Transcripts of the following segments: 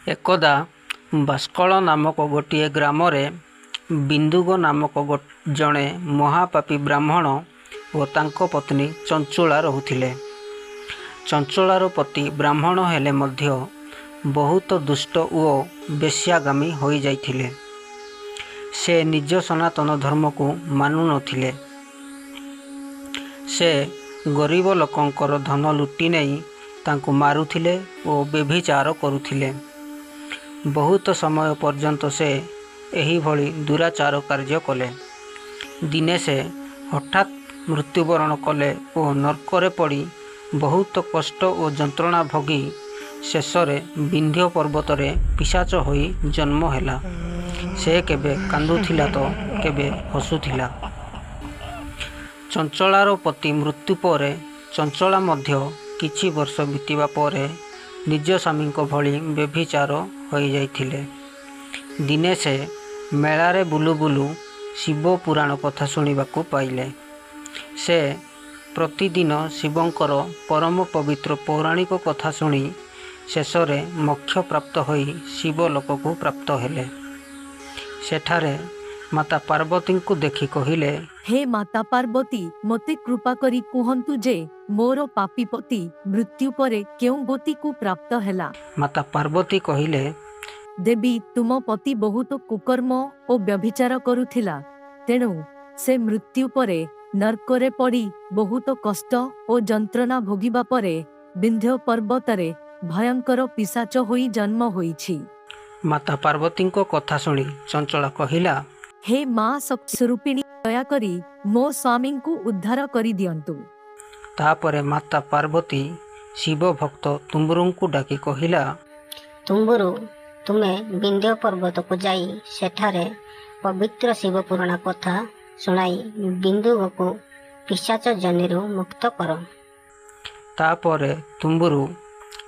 एकदा बास्कल नामक गोटे ग्राम बिंदुग नामक जड़े महापापी ब्राह्मण और तांको पत्नी चंचुला रहुथिले। चंचुलार पति ब्राह्मण हेले मध्य बहुत दुष्ट और बेश्यागामी होई जाइथिले। से निज सनातन धर्म को मानु नथिले। से गरीब लोकंकर धन लुटि नहीं तांको मारुथिले और व्यभिचार करुथिले। बहुत समय पर्यंत से एही भली दुराचार कार्य कले। दिने से हठात मृत्युवरण कले और नरकरे पड़ी बहुत कष्ट और जंत्रणा भोगी शेषरे विंध्य पर्वतरे पिशाच होई जन्म हैला। से केबे कांदुथिला तो केबे हसुथिला। चंचलार पति मृत्यु परे चंचला मध्य किछि वर्ष बीतिबा परे निज स्वामी भली व्यभिचार होई जाइथिले। दिने से मेलारे बुलु बुलु शिव पुराण कथा शुणिबाकू पाइले। से प्रतिदिन शिवंकर परम पवित्र पौराणिक कथा शुणी शेषरे मोक्ष प्राप्त होई शिवलोक को प्राप्त हेले। सेठारे माता पार्वती को देखि कहिले, हे माता पार्वती, मते कृपा करी कुहंतु जे मोर पापी पति मृत्यु परे केउ गति को प्राप्त हेला। माता पार्वती कहिले, देवी तुम पति बहुत कुकर्म और व्यभिचार करुथिला। तेणु से मृत्यु परे नरकरे पड़ी बहुत कष्ट और जंत्रणा भोगिबा परे विंध्य पर्वतरे भयंकर पिशाच होई जन्म होईछि। माता पार्वती को कथा सुनी चंचला कहिला, हे मां स्वरूपिणी, दया करी मो स्वामी को उद्धार करी दियंतु। तापरे माता पार्वती शिव भक्त तुम्बुरु को डाकी कहिला, तुम्बुरु, तुमे विंध्य पर्वत को जाई सेठारे पवित्र शिव पुराण कथा सुनाई बिंदु को पिशाच जनिरु मुक्त कर। तापरे तुम्बुरु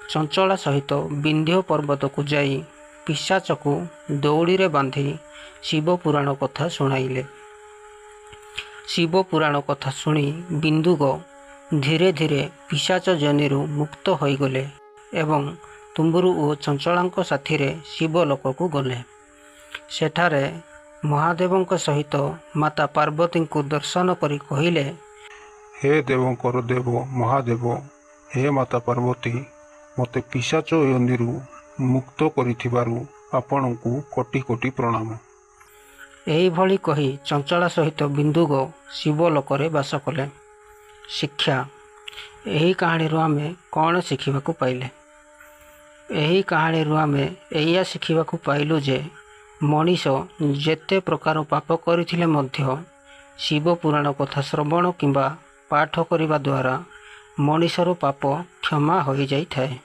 चंचला सहित विंध्य पर्वत को जाई पिशाच को दौड़ी रे बांधी शिव पुराण कथा सुनाइले। शिव पुराण कथा सुनी बिंदुग धीरे धीरे पिशाच जनिरु मुक्त होई गले एवं तुम्बुरु और चंचलांक साथी रे शिवलोक को गले। सेठारे महादेवंक सहित माता पार्वती को दर्शन करी कहिले, हे देवंकर देव महादेव, हे माता पार्वती, मते पिशाच योनिरु मुक्त करिथिबारु आपनकु कोटि कोटि प्रणाम। एही भली कही चंचला सहित बिंदुग शिवलोकरे बास कले। शिक्षा, एही कहानी आमे कौन शिखिबाकू पाइले? एही कहानी आमे एया शिखिबाकू पाइलु जे मनीष जेते प्रकार पाप करिथिले मध्य शिव पुराण कथा श्रवण किंबा पाठ करिबा द्वारा मनीषर पाप क्षमा होई जाइथाए।